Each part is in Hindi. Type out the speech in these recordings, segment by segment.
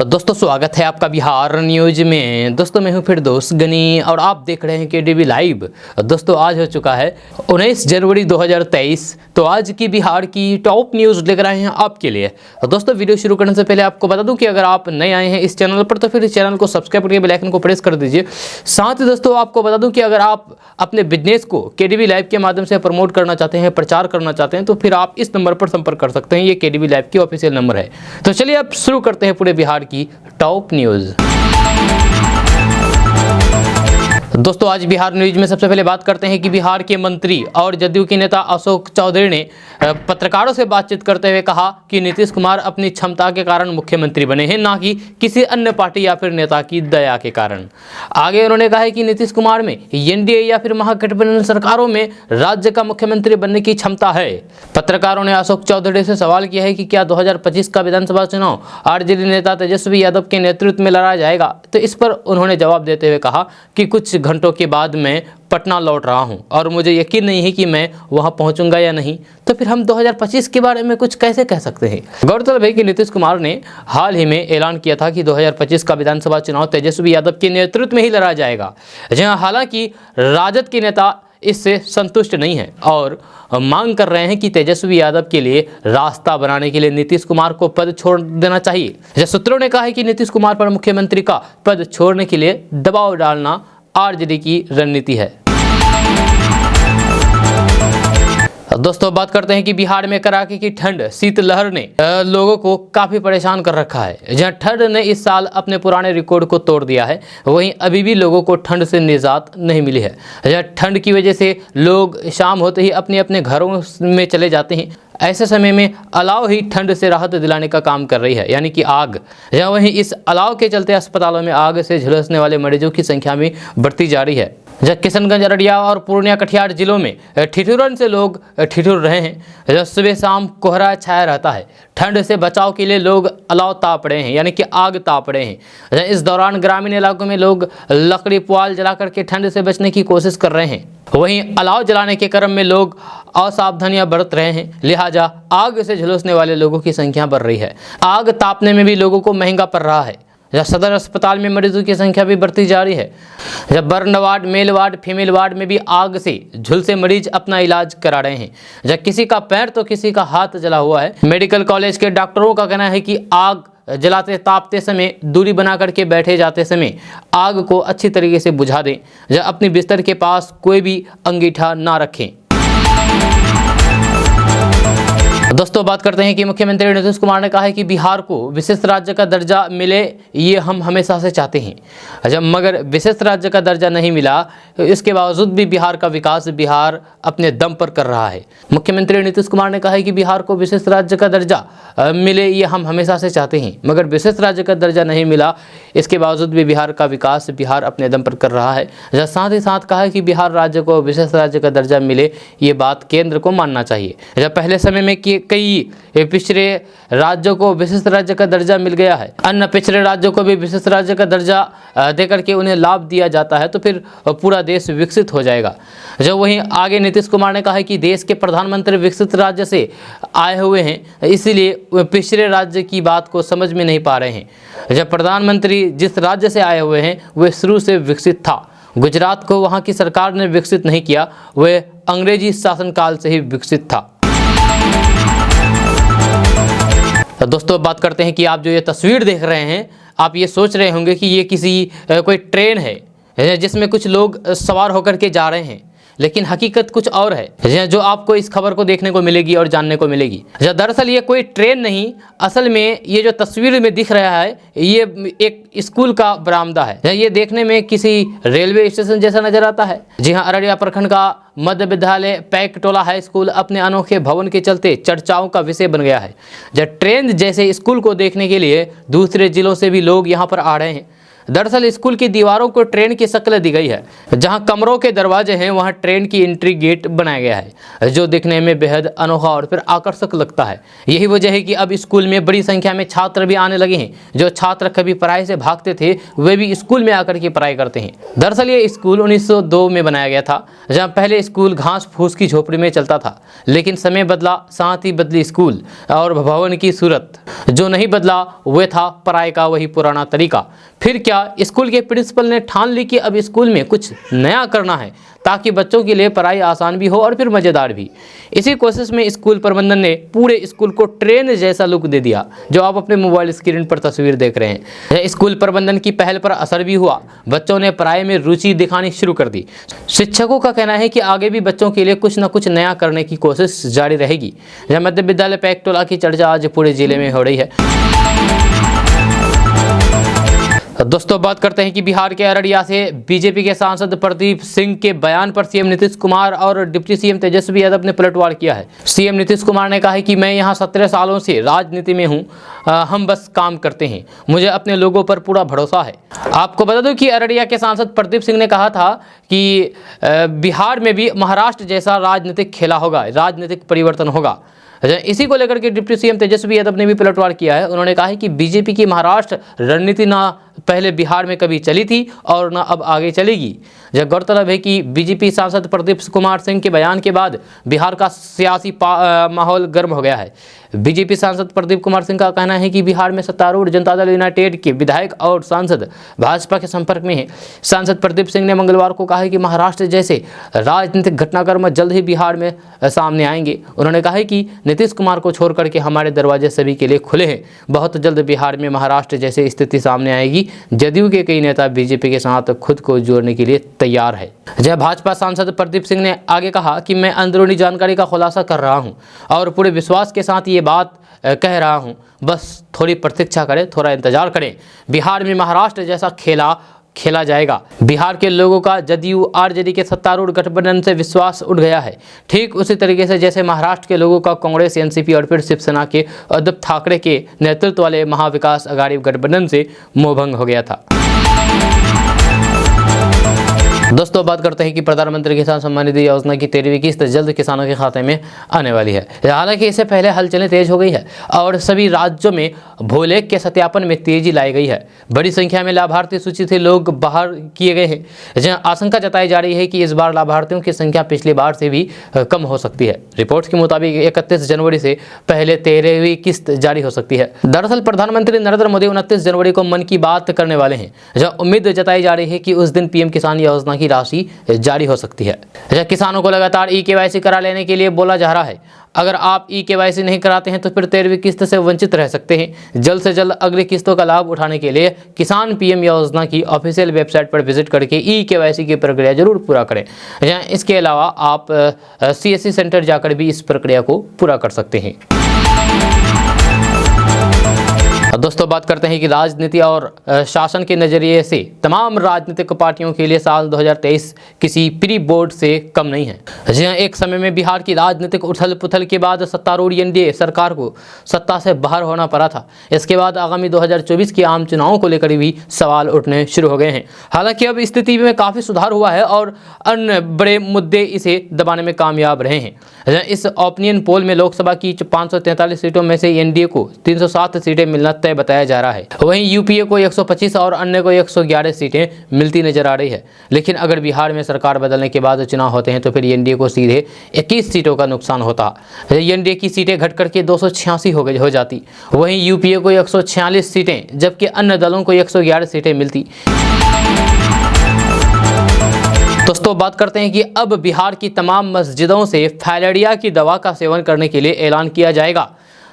दोस्तों स्वागत है आपका बिहार न्यूज में। दोस्तों मैं हूं फिरदौस गनी और आप देख रहे हैं केडीवी लाइव। दोस्तों आज हो चुका है 19 जनवरी 2023। तो आज की बिहार की टॉप न्यूज़ लेकर आए हैं आपके लिए। दोस्तों वीडियो शुरू करने से पहले आपको बता दूं कि अगर आप नए आए हैं इस चैनल पर तो फिर इस चैनल को सब्सक्राइब करके बेल आइकन को प्रेस कर दीजिए। साथ ही दोस्तों आपको बता दूं कि अगर आप अपने बिजनेस को केडीवी लाइव के माध्यम से प्रमोट करना चाहते हैं, प्रचार करना चाहते हैं, तो फिर आप इस नंबर पर संपर्क कर सकते हैं। ये केडीवी लाइव की ऑफिशियल नंबर है। तो चलिए अब शुरू करते हैं पूरे बिहार की टॉप न्यूज़। दोस्तों आज बिहार न्यूज में सबसे पहले बात करते हैं कि बिहार के मंत्री और जदयू के नेता अशोक चौधरी ने पत्रकारों से बातचीत करते हुए कहा कि नीतीश कुमार अपनी क्षमता के कारण मुख्यमंत्री बने हैं, ना कि किसी अन्य पार्टी या फिर नेता की दया के कारण। आगे उन्होंने कहा है कि नीतीश कुमार में एनडीए या फिर महागठबंधन सरकारों में राज्य का मुख्यमंत्री बनने की क्षमता है। पत्रकारों ने अशोक चौधरी से सवाल किया है कि क्या 2025 का विधानसभा चुनाव आरजेडी नेता तेजस्वी यादव के नेतृत्व में लड़ा जाएगा। तो इस पर उन्होंने जवाब देते हुए कहा कि कुछ घंटों के बाद मैं पटना लौट रहा हूं और मुझे यकीन नहीं है कि मैं वहां पहुंचूंगा या नहीं, तो फिर हम 2025 के बारे में कुछ कैसे कह सकते हैं। गौरतलब है कि नीतीश कुमार ने हाल ही में ऐलान किया था कि 2025 का विधानसभा चुनाव तेजस्वी यादव के नेतृत्व में ही लड़ा जाएगा। जहां हालांकि राजद के नेता इससे संतुष्ट नहीं है और मांग कर रहे हैं कि तेजस्वी यादव के लिए रास्ता बनाने के लिए नीतीश कुमार को पद छोड़ देना चाहिए। सूत्रों ने कहा है कि नीतीश कुमार पर मुख्यमंत्री का पद छोड़ने के लिए दबाव डालना आरजेडी की रणनीति है। दोस्तों बात करते हैं कि बिहार में कड़ाके की ठंड शीतलहर ने लोगों को काफ़ी परेशान कर रखा है। जहां ठंड ने इस साल अपने पुराने रिकॉर्ड को तोड़ दिया है, वहीं अभी भी लोगों को ठंड से निजात नहीं मिली है। जहां ठंड की वजह से लोग शाम होते ही अपने अपने घरों में चले जाते हैं। ऐसे समय में अलाव ही ठंड से राहत दिलाने का काम कर रही है, यानी कि आग। जहाँ वहीं इस अलाव के चलते अस्पतालों में आग से झुलसने वाले मरीजों की संख्या भी बढ़ती जा रही है। जब किशनगंज, अररिया और पूर्णिया, कटिहार जिलों में ठिठुरन से लोग ठिठुर रहे हैं। जब सुबह शाम कोहरा छाया रहता है, ठंड से बचाव के लिए लोग अलाव ताप रहे हैं, यानी कि आग ताप रहे हैं। इस दौरान ग्रामीण इलाकों में लोग लकड़ी पुआल जला करके ठंड से बचने की कोशिश कर रहे हैं। वहीं अलाव जलाने के क्रम में लोग असावधानियां बरत रहे हैं, लिहाजा आग से झुलसने वाले लोगों की संख्या बढ़ रही है। आग तापने में भी लोगों को महंगा पड़ रहा है। जब सदर अस्पताल में मरीजों की संख्या भी बढ़ती जा रही है। जब burn ward, male ward, female ward में भी आग से झुलसे मरीज अपना इलाज करा रहे हैं। जब किसी का पैर तो किसी का हाथ जला हुआ है। मेडिकल कॉलेज के डॉक्टरों का कहना है कि आग जलाते तापते समय दूरी बना करके बैठे जाते समय आग को अच्छी तरीके से बुझा दें। जब अपने बिस्तर के पास कोई भी अंगीठा ना रखें। दोस्तों बात करते हैं कि मुख्यमंत्री नीतीश कुमार ने कहा है कि बिहार को विशिष्ट राज्य का दर्जा मिले, ये हम हमेशा से चाहते हैं। जब मगर विशिष्ट राज्य का दर्जा नहीं मिला, तो इसके बावजूद भी बिहार का विकास बिहार अपने दम पर कर रहा है। मुख्यमंत्री नीतीश कुमार ने कहा है कि बिहार को विशिष्ट राज्य का दर्जा मिले, ये हम हमेशा से चाहते हैं, मगर विशिष्ट राज्य का दर्जा नहीं मिला, इसके बावजूद भी बिहार का विकास बिहार अपने दम पर कर रहा है। साथ ही साथ कहा है कि बिहार राज्य को विशिष्ट राज्य का दर्जा मिले, ये बात केंद्र को मानना चाहिए। जब पहले समय में कई पिछड़े राज्यों को विशिष्ट राज्य का दर्जा मिल गया है, अन्य पिछड़े राज्यों को भी विशिष्ट राज्य का दर्जा देकर के उन्हें लाभ दिया जाता है, तो फिर पूरा देश विकसित हो जाएगा। जब वहीं आगे नीतीश कुमार ने कहा है कि देश के प्रधानमंत्री विकसित राज्य से आए हुए हैं, इसीलिए पिछड़े राज्य की बात को समझ में नहीं पा रहे हैं। जब प्रधानमंत्री जिस राज्य से आए हुए हैं वह शुरू से विकसित था। गुजरात को वहाँ की सरकार ने विकसित नहीं किया, वह अंग्रेजी शासनकाल से ही विकसित था। तो दोस्तों बात करते हैं कि आप जो ये तस्वीर देख रहे हैं, आप ये सोच रहे होंगे कि ये किसी कोई ट्रेन है जिसमें कुछ लोग सवार होकर के जा रहे हैं, लेकिन हकीकत कुछ और है जो आपको इस खबर को देखने को मिलेगी और जानने को मिलेगी। दरअसल ये कोई ट्रेन नहीं, असल में ये जो तस्वीर में दिख रहा है ये एक स्कूल का बरामदा है। ये देखने में किसी रेलवे स्टेशन जैसा नजर आता है। जी हाँ, अररिया प्रखंड का मध्य विद्यालय पैकटोला हाई स्कूल अपने अनोखे भवन के चलते चर्चाओं का विषय बन गया है। जब ट्रेन जैसे स्कूल को देखने के लिए दूसरे जिलों से भी लोग यहाँ पर आ रहे हैं। दरअसल स्कूल की दीवारों को ट्रेन की शक्ल दी गई है। जहां कमरों के दरवाजे हैं वहां ट्रेन की एंट्री गेट बनाया गया है, जो दिखने में बेहद अनोखा और फिर आकर्षक लगता है। यही वजह है कि अब स्कूल में बड़ी संख्या में छात्र भी आने लगे हैं। जो छात्र कभी पढ़ाई से भागते थे वे भी स्कूल में आकर के पढ़ाई करते हैं। दरअसल ये स्कूल 1902 में बनाया गया था, जहाँ पहले स्कूल घास फूस की झोपड़ी में चलता था, लेकिन समय बदला, साथ ही बदली स्कूल और भवन की सूरत। जो नहीं बदला वह था पढ़ाई का वही पुराना तरीका। फिर क्या स्कूल के प्रिंसिपल ने ठान ली कि अब स्कूल में कुछ नया करना है ताकि बच्चों के लिए पढ़ाई आसान भी हो और फिर मज़ेदार भी। इसी कोशिश में स्कूल प्रबंधन ने पूरे स्कूल को ट्रेन जैसा लुक दे दिया, जो आप अपने मोबाइल स्क्रीन पर तस्वीर देख रहे हैं। स्कूल प्रबंधन की पहल पर असर भी हुआ, बच्चों ने पढ़ाई में रुचि दिखानी शुरू कर दी। शिक्षकों का कहना है कि आगे भी बच्चों के लिए कुछ न कुछ नया करने की कोशिश जारी रहेगी। मध्य विद्यालय पैकटोला की चर्चा आज पूरे जिले में हो रही है। दोस्तों बात करते हैं कि बिहार के अररिया से बीजेपी के सांसद प्रदीप सिंह के बयान पर सीएम नीतीश कुमार और डिप्टी सीएम तेजस्वी यादव ने पलटवार किया है। सीएम नीतीश कुमार ने कहा है कि मैं यहां 17 सालों से राजनीति में हूं, हम बस काम करते हैं, मुझे अपने लोगों पर पूरा भरोसा है। आपको बता दूं कि अररिया के सांसद प्रदीप सिंह ने कहा था कि बिहार में भी महाराष्ट्र जैसा राजनीतिक खेला होगा, राजनीतिक परिवर्तन होगा। इसी को लेकर के डिप्टी सीएम तेजस्वी यादव ने भी पलटवार किया है। उन्होंने कहा है कि बीजेपी की महाराष्ट्र रणनीति ना पहले बिहार में कभी चली थी और ना अब आगे चलेगी। यह गौरतलब है कि बीजेपी सांसद प्रदीप कुमार सिंह के बयान के बाद बिहार का सियासी माहौल गर्म हो गया है। बीजेपी सांसद प्रदीप कुमार सिंह का कहना है कि बिहार में सत्तारूढ़ जनता दल यूनाइटेड के विधायक और सांसद भाजपा के संपर्क में हैं। सांसद प्रदीप सिंह ने मंगलवार को कहा है कि महाराष्ट्र जैसे राजनीतिक घटनाक्रम जल्द ही बिहार में सामने आएंगे। उन्होंने कहा है कि नीतीश कुमार को छोड़ करके हमारे दरवाजे सभी के लिए खुले हैं। बहुत जल्द बिहार में महाराष्ट्र जैसी स्थिति सामने आएगी। जदयू के कई नेता बीजेपी के साथ खुद को जोड़ने के लिए तैयार है। जय भाजपा सांसद प्रदीप सिंह ने आगे कहा कि मैं अंदरूनी जानकारी का खुलासा कर रहा हूं और पूरे विश्वास के साथ ये बात कह रहा हूं, बस थोड़ी प्रतीक्षा करें, थोड़ा इंतजार करें। बिहार में महाराष्ट्र जैसा खेला जाएगा। बिहार के लोगों का जदयू आरजेडी के सत्तारूढ़ गठबंधन से विश्वास उठ गया है, ठीक उसी तरीके से जैसे महाराष्ट्र के लोगों का कांग्रेस, एनसीपी और फिर शिवसेना के उद्धव ठाकरे के नेतृत्व वाले महाविकास अघाड़ी गठबंधन से मोहभंग हो गया था। दोस्तों बात करते हैं कि प्रधानमंत्री किसान सम्मान निधि योजना की 13वीं किस्त जल्द किसानों के खाते में आने वाली है। हालांकि इससे पहले हलचलें तेज हो गई है और सभी राज्यों में भूलेख के सत्यापन में तेजी लाई गई है। बड़ी संख्या में लाभार्थी सूची से लोग बाहर किए गए हैं, जहां आशंका जताई जा रही है कि इस बार लाभार्थियों की संख्या पिछली बार से भी कम हो सकती है। रिपोर्ट्स के मुताबिक 31 जनवरी से पहले 13वीं किस्त जारी हो सकती है। दरअसल प्रधानमंत्री नरेंद्र मोदी 29 जनवरी को मन की बात करने वाले हैं, जहाँ उम्मीद जताई जा रही है कि उस दिन पीएम किसान योजना की राशि जारी हो सकती है। किसानों को लगातार ई-केवाईसी करा लेने के लिए बोला जा रहा है। अगर आप ई-केवाईसी नहीं कराते हैं तो फिर 13वीं किस्त से वंचित रह सकते हैं। जल्द से जल्द अगली किस्तों का लाभ उठाने के लिए किसान पीएम योजना की ऑफिशियल वेबसाइट पर विजिट करके ई-केवाईसी की प्रक्रिया जरूर पूरा करें। इसके अलावा आप सीएससी सेंटर जाकर भी इस प्रक्रिया को पूरा कर सकते हैं। दोस्तों बात करते हैं कि राजनीति और शासन के नज़रिए से तमाम राजनीतिक पार्टियों के लिए साल 2023 किसी प्री बोर्ड से कम नहीं है। जी हाँ, एक समय में बिहार की राजनीतिक उथल पुथल के बाद सत्तारूढ़ एनडीए सरकार को सत्ता से बाहर होना पड़ा था। इसके बाद आगामी 2024 के आम चुनावों को लेकर भी सवाल उठने शुरू हो गए हैं। हालांकि अब स्थिति में काफ़ी सुधार हुआ है और अन्य बड़े मुद्दे इसे दबाने में कामयाब रहे हैं। इस ओपिनियन पोल में लोकसभा की 543 सीटों में से एनडीए को 307 सीटें मिलना तय बताया जा रहा है। वहीं यूपीए को 125 और अन्य को 111 सीटें मिलती नजर आ रही है। लेकिन अगर बिहार में सरकार बदलने के बाद चुनाव होते हैं तो फिर एनडीए को सीधे 21 सीटों का नुकसान होता। एनडीए की सीटें घट करके 286 हो जाती। वहीं यूपीए को 146 सीटें जबकि अन्य दलों को 111 सीटें मिलती। दोस्तों बात करते हैं कि अब बिहार की तमाम मस्जिदों से फाइलेरिया की दवा का सेवन करने के लिए ऐलान किया जाएगा।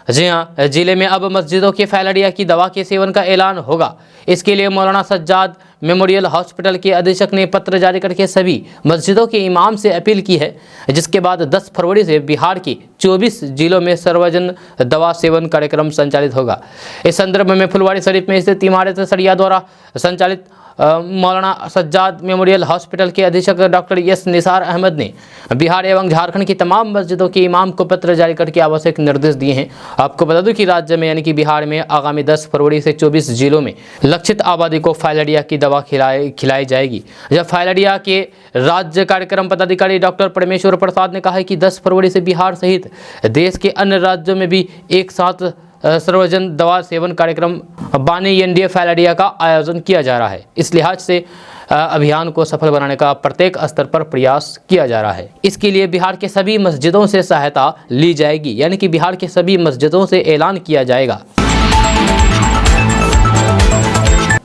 जी हाँ, जिले में अब मस्जिदों के फाइलेरिया की दवा के सेवन का ऐलान होगा। इसके लिए मौलाना सज्जाद मेमोरियल हॉस्पिटल के अधीक्षक ने पत्र जारी करके सभी मस्जिदों के इमाम से अपील की है, जिसके बाद 10 फरवरी से बिहार के 24 जिलों में सर्वजन दवा सेवन कार्यक्रम संचालित होगा। इस संदर्भ में फुलवाड़ी शरीफ में स्थित इमारत सरिया द्वारा संचालित मौलाना सज्जाद मेमोरियल हॉस्पिटल के अधीक्षक डॉक्टर एस निसार अहमद ने बिहार एवं झारखंड की तमाम मस्जिदों के इमाम को पत्र जारी करके आवश्यक निर्देश दिए हैं। आपको बता दूं कि राज्य में यानी कि बिहार में आगामी 10 फरवरी से 24 जिलों में लक्षित आबादी को फाइलेरिया की दवा खिलाई जाएगी। जब फाइलेरिया के राज्य कार्यक्रम पदाधिकारी डॉक्टर परमेश्वर प्रसाद ने कहा है कि 10 फरवरी से बिहार सहित देश के अन्य राज्यों में भी एक साथ सर्वजन दवा सेवन कार्यक्रम बानी एनडीए फाइलेरिया का आयोजन किया जा रहा है। इस लिहाज से अभियान को सफल बनाने का प्रत्येक स्तर पर प्रयास किया जा रहा है। इसके लिए बिहार के सभी मस्जिदों से सहायता ली जाएगी, यानी कि बिहार के सभी मस्जिदों से ऐलान किया जाएगा।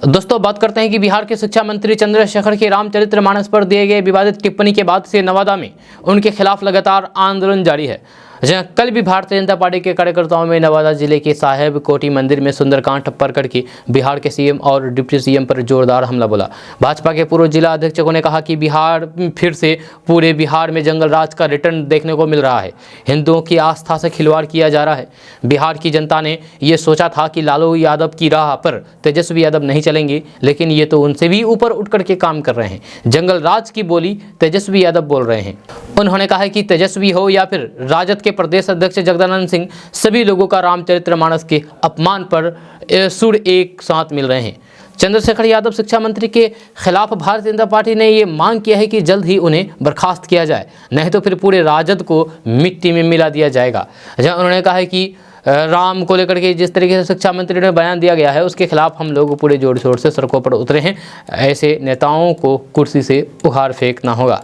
दोस्तों बात करते हैं कि बिहार के शिक्षा मंत्री चंद्रशेखर के रामचरितमानस पर दिए गए विवादित टिप्पणी के बाद से नवादा में उनके खिलाफ लगातार आंदोलन जारी है। जहां कल भी भारतीय जनता पार्टी के कार्यकर्ताओं में नवादा जिले के साहेब कोटी मंदिर में सुंदरकांड पर करके बिहार के सीएम और डिप्टी सीएम पर जोरदार हमला बोला। भाजपा के पूर्व जिला अध्यक्षों ने कहा कि बिहार फिर से पूरे बिहार में जंगल राज का रिटर्न देखने को मिल रहा है। हिंदुओं की आस्था से खिलवाड़ किया जा रहा है। बिहार की जनता ने ये सोचा था कि लालू यादव की राह पर तेजस्वी यादव नहीं चलेंगे, लेकिन ये तो उनसे भी ऊपर उठ करके काम कर रहे हैं। जंगल राज की बोली तेजस्वी यादव बोल रहे हैं। उन्होंने कहा है कि तेजस्वी हो या फिर राजद के प्रदेश अध्यक्ष जगदानंद सिंह, सभी लोगों का रामचरितमानस के अपमान पर सुर एक साथ मिल रहे हैं। चंद्रशेखर यादव शिक्षा मंत्री के खिलाफ भारतीय जनता पार्टी ने ये मांग किया है कि जल्द ही उन्हें बर्खास्त किया जाए, नहीं तो फिर पूरे राजद को मिट्टी में मिला दिया जाएगा। जहां उन्होंने कहा है कि राम को लेकर के जिस तरीके से शिक्षा मंत्री ने बयान दिया गया है उसके खिलाफ हम लोग पूरे जोर शोर से सड़कों पर उतरे हैं। ऐसे नेताओं को कुर्सी से उखाड़ फेंकना होगा।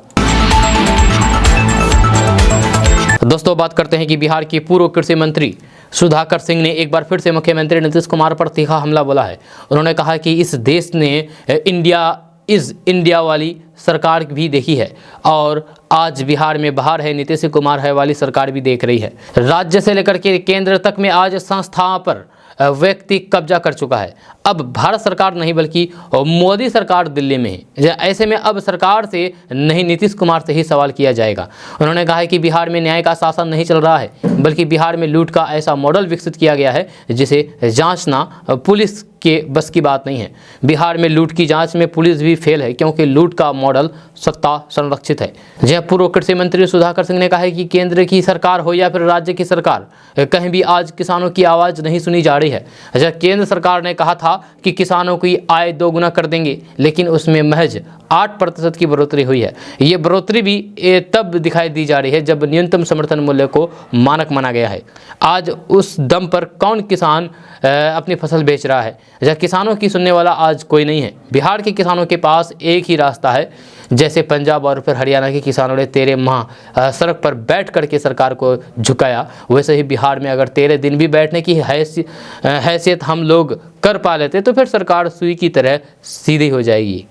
दोस्तों बात करते हैं कि बिहार की पूर्व कृषि मंत्री सुधाकर सिंह ने एक बार फिर से मुख्यमंत्री नीतीश कुमार पर तीखा हमला बोला है। उन्होंने कहा कि इस देश ने इंडिया वाली सरकार भी देखी है और आज बिहार में बाहर है नीतीश कुमार है वाली सरकार भी देख रही है। राज्य से लेकर के केंद्र तक में आज संस्थाओं पर व्यक्ति कब्जा कर चुका है। अब भारत सरकार नहीं बल्कि मोदी सरकार दिल्ली में है। ऐसे में अब सरकार से नहीं नीतीश कुमार से ही सवाल किया जाएगा। उन्होंने कहा है कि बिहार में न्याय का शासन नहीं चल रहा है, बल्कि बिहार में लूट का ऐसा मॉडल विकसित किया गया है जिसे जांचना पुलिस के बस की बात नहीं है। बिहार में लूट की जांच में पुलिस भी फेल है, क्योंकि लूट का मॉडल सत्ता संरक्षित है। जय पूर्व कृषि मंत्री सुधाकर सिंह ने कहा है कि केंद्र की सरकार हो या फिर राज्य की सरकार, कहीं भी आज किसानों की आवाज़ नहीं सुनी जा रही है। केंद्र सरकार ने कहा था कि किसानों की आय 2 गुना कर देंगे, लेकिन उसमें महज 8% की बढ़ोतरी हुई है। ये बढ़ोतरी भी तब दिखाई दी जा रही है जब न्यूनतम समर्थन मूल्य को मानक माना गया है। आज उस दम पर कौन किसान अपनी फसल बेच रहा है? किसानों की सुनने वाला आज कोई नहीं है। बिहार के किसानों के पास एक ही रास्ता है। जैसे पंजाब और फिर हरियाणा के किसानों ने 13 माह सड़क पर बैठ करके सरकार को झुकाया, वैसे ही बिहार में अगर 13 दिन भी बैठने की हैसियत हम लोग कर पा लेते तो फिर सरकार सुई की तरह सीधी हो जाएगी।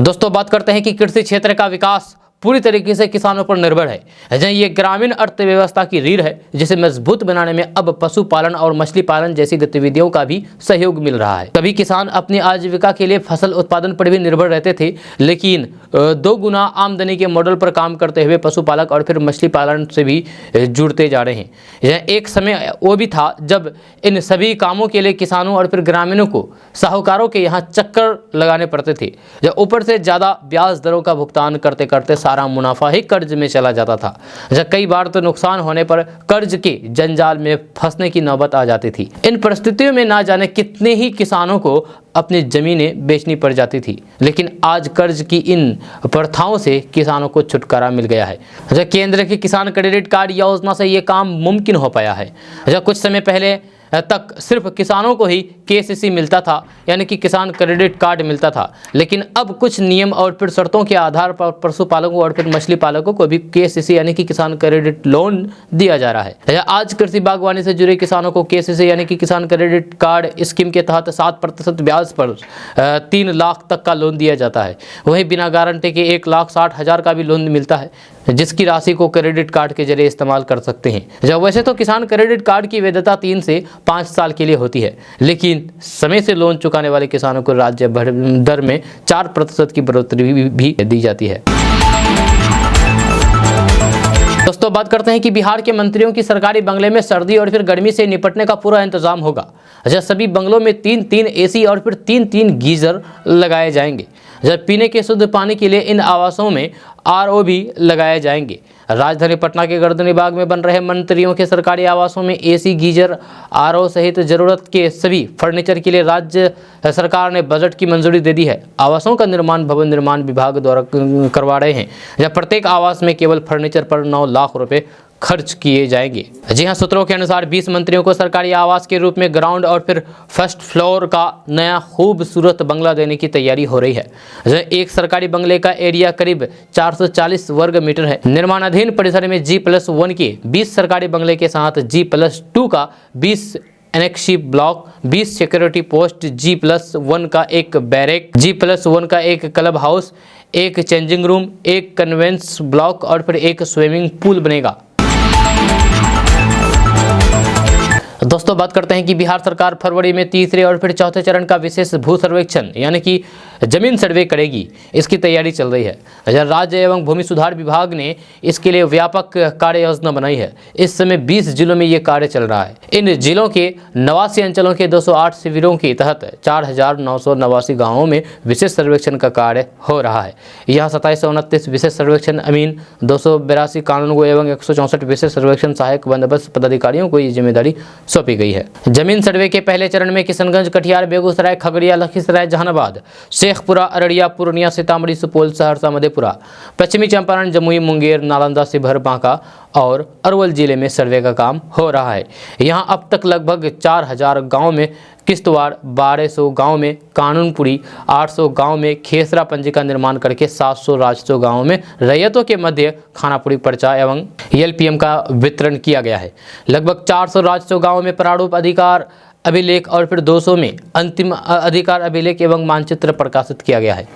दोस्तों बात करते हैं कि कृषि क्षेत्र का विकास पूरी तरीके से किसानों पर निर्भर है। जहाँ ये ग्रामीण अर्थव्यवस्था की रीढ़ है, जिसे मजबूत बनाने में अब पशुपालन और मछली पालन जैसी गतिविधियों का भी सहयोग मिल रहा है। कभी किसान अपनी आजीविका के लिए फसल उत्पादन पर भी निर्भर रहते थे, लेकिन 2 गुना आमदनी के मॉडल पर काम करते हुए पशुपालक और फिर मछली पालन से भी जुड़ते जा रहे हैं। यह एक समय वो भी था जब इन सभी कामों के लिए किसानों और फिर ग्रामीणों को साहूकारों के यहाँ चक्कर लगाने पड़ते थे। जब ऊपर से ज़्यादा ब्याज दरों का भुगतान करते करते सारा मुनाफा ही कर्ज में चला जाता था। जब कई बार तो नुकसान होने पर कर्ज के जंजाल में फंसने की नौबत आ जाती थी। इन परिस्थितियों में ना जाने कितने ही किसानों को अपनी जमीनें बेचनी पड़ जाती थी, लेकिन आज कर्ज की इन प्रथाओं से किसानों को छुटकारा मिल गया है। जब केंद्र की किसान क्रेडिट कार्ड योजना से ये काम मुमकिन हो पाया है। जब कुछ समय पहले तक सिर्फ किसानों को ही केसीसी मिलता था, यानी कि किसान क्रेडिट कार्ड मिलता था, लेकिन अब कुछ नियम और फिर शर्तों के आधार पर पशुपालकों और फिर मछली पालकों को भी केसीसी यानी कि किसान क्रेडिट लोन दिया जा रहा है। आज कृषि बागवानी से जुड़े किसानों को केसीसी यानी कि किसान क्रेडिट कार्ड स्कीम के तहत 7% ब्याज पर 3 लाख तक का लोन दिया जाता है। वहीं बिना गारंटी के 1,60,000 का भी लोन मिलता है, जिसकी राशि को क्रेडिट कार्ड के जरिए इस्तेमाल कर सकते हैं। जब वैसे तो किसान क्रेडिट कार्ड की वैधता 3 से 5 साल के लिए होती है, लेकिन समय से लोन चुकाने वाले किसानों को राज्य दर में 4% की बढ़ोतरी भी दी जाती है। दोस्तों बात करते हैं कि बिहार के मंत्रियों की सरकारी बंगले में सर्दी और फिर गर्मी से निपटने का पूरा इंतजाम होगा। जब सभी बंगलों में 3-3 एसी और फिर 3-3 गीजर लगाए जाएंगे। जब पीने के शुद्ध पानी के लिए इन आवासों में आरओ भी लगाए जाएंगे। राजधानी पटना के गर्दनी बाग में बन रहे मंत्रियों के सरकारी आवासों में एसी, गीजर, आरओ सहित जरूरत के सभी फर्नीचर के लिए राज्य सरकार ने बजट की मंजूरी दे दी है। आवासों का निर्माण भवन निर्माण विभाग द्वारा करवा रहे हैं, जब प्रत्येक आवास में केवल फर्नीचर पर 9 लाख रुपए खर्च किए जाएंगे। जी हां, सूत्रों के अनुसार 20 मंत्रियों को सरकारी आवास के रूप में ग्राउंड और फिर फर्स्ट फ्लोर का नया खूबसूरत बंगला देने की तैयारी हो रही है। एक सरकारी बंगले का एरिया करीब 440 वर्ग मीटर है। निर्माणाधीन परिसर में G+1 के 20 सरकारी बंगले के साथ G+2 का 20 annexe block, 20 security post, G+1 का एक बैरेक, G+1 का एक क्लब हाउस, एक चेंजिंग रूम, एक कन्वेंस ब्लॉक और फिर एक स्विमिंग पूल बनेगा। दोस्तों बात करते हैं कि बिहार सरकार फरवरी में तीसरे और फिर चौथे चरण का विशेष भू सर्वेक्षण यानी कि जमीन सर्वे करेगी। इसकी तैयारी चल रही है। राज्य एवं भूमि सुधार विभाग ने इसके लिए व्यापक कार्य योजना बनाई है। इस समय 20 जिलों में ये कार्य चल रहा है। इन जिलों के 89 अंचलों के 208 शिविरों के तहत 4989 गाँवों में विशेष सर्वेक्षण का कार्य हो रहा है। यहाँ 2729 विशेष सर्वेक्षण अमीन, 282 कानूनगो एवं 164 विशेष सर्वेक्षण सहायक बंदोबस्त पदाधिकारियों को ये जिम्मेदारी सौंपी गई है। जमीन सर्वे के पहले चरण में किशनगंज, कटिहार, बेगूसराय, खगड़िया, लखीसराय, जहानाबाद, शेखपुरा, अररिया, पूर्णिया, सीतामढ़ी, सुपौल, सहरसा, मधेपुरा, पश्चिमी चंपारण, जमुई, मुंगेर, नालंदा, शिवहर, बांका और अरवल जिले में सर्वे का काम हो रहा है। यहां अब तक लगभग 4000 गांव में किश्तवाड़, 1200 गांव में कानूनपुरी, 800 गांव में खेसरा पंजिका निर्माण करके 700 राजस्व गांवों में रैयतों के मध्य खानापुरी पर्चा एवं LPM का वितरण किया गया है। लगभग 400 राजस्व गांवों में प्रारूप अधिकार अभिलेख और फिर 200 में अंतिम अधिकार अभिलेख एवं मानचित्र प्रकाशित किया गया है।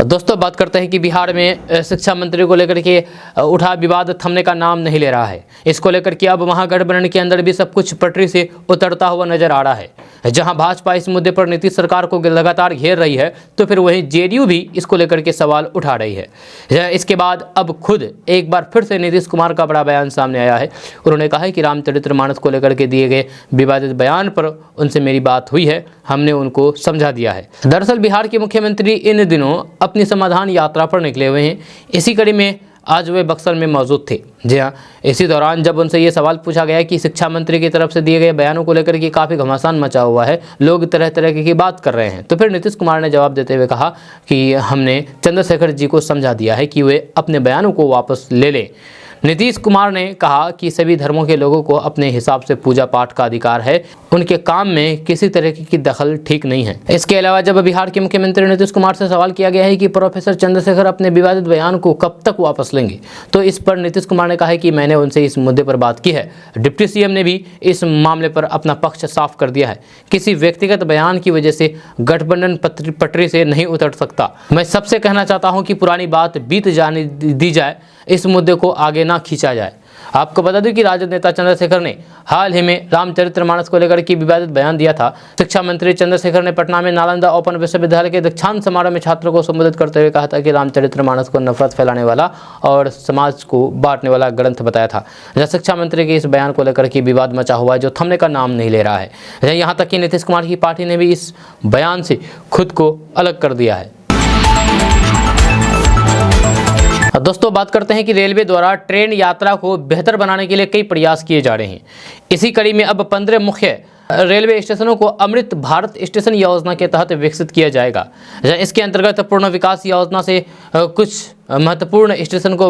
दोस्तों बात करते हैं कि बिहार में शिक्षा मंत्री को लेकर के उठा विवाद थमने का नाम नहीं ले रहा है। इसको लेकर के अब महागठबंधन के अंदर भी सब कुछ पटरी से उतरता हुआ नजर आ रहा है। जहां भाजपा इस मुद्दे पर नीतीश सरकार को लगातार घेर रही है, तो फिर वहीं JDU भी इसको लेकर के सवाल उठा रही है। इसके बाद अब खुद एक बार फिर से नीतीश कुमार का बड़ा बयान सामने आया है। उन्होंने कहा है कि रामचरितमानस को लेकर के दिए गए विवादित बयान पर उनसे मेरी बात हुई है, हमने उनको समझा दिया है। दरअसल बिहार के मुख्यमंत्री इन दिनों अपनी समाधान यात्रा पर निकले हुए हैं। इसी कड़ी में आज वे बक्सर में मौजूद थे। जी हाँ, इसी दौरान जब उनसे ये सवाल पूछा गया कि शिक्षा मंत्री की तरफ से दिए गए बयानों को लेकर के काफ़ी घमासान मचा हुआ है, लोग तरह तरह की बात कर रहे हैं, तो फिर नीतीश कुमार ने जवाब देते हुए कहा कि हमने चंद्रशेखर जी को समझा दिया है कि वे अपने बयानों को वापस ले लें। नीतीश कुमार ने कहा कि सभी धर्मों के लोगों को अपने हिसाब से पूजा पाठ का अधिकार है, उनके काम में किसी तरह की दखल ठीक नहीं है। इसके अलावा जब बिहार के मुख्यमंत्री नीतीश कुमार से सवाल किया गया है कि प्रोफेसर चंद्रशेखर अपने विवादित बयान को कब तक वापस लेंगे, तो इस पर नीतीश कुमार ने कहा है कि मैंने उनसे इस मुद्दे पर बात की है। डिप्टी CM ने भी इस मामले पर अपना पक्ष साफ कर दिया है। किसी व्यक्तिगत बयान की वजह से गठबंधन पटरी से नहीं उतर सकता। मैं सबसे कहना चाहता हूं कि पुरानी बात बीत जाने दी जाए, इस मुद्दे को आगे ना खींचा जाए। आपको बता दूं कि राजद नेता चंद्रशेखर ने हाल ही में रामचरितमानस को लेकर के विवादित बयान दिया था। शिक्षा मंत्री चंद्रशेखर ने पटना में नालंदा ओपन विश्वविद्यालय के दीक्षांत समारोह में छात्रों को संबोधित करते हुए कहा था कि रामचरितमानस को नफरत फैलाने वाला और समाज को बांटने वाला ग्रंथ बताया था। शिक्षा मंत्री के इस बयान को लेकर के विवाद मचा हुआ है, जो थमने का नाम नहीं ले रहा है। यहाँ तक कि नीतीश कुमार की पार्टी ने भी इस बयान से खुद को अलग कर दिया है। दोस्तों बात करते हैं कि रेलवे द्वारा ट्रेन यात्रा को बेहतर बनाने के लिए कई प्रयास किए जा रहे हैं। इसी कड़ी में अब 15 मुख्य रेलवे स्टेशनों को अमृत भारत स्टेशन योजना के तहत विकसित किया जाएगा। इसके अंतर्गत पूर्ण विकास योजना से कुछ महत्वपूर्ण स्टेशन को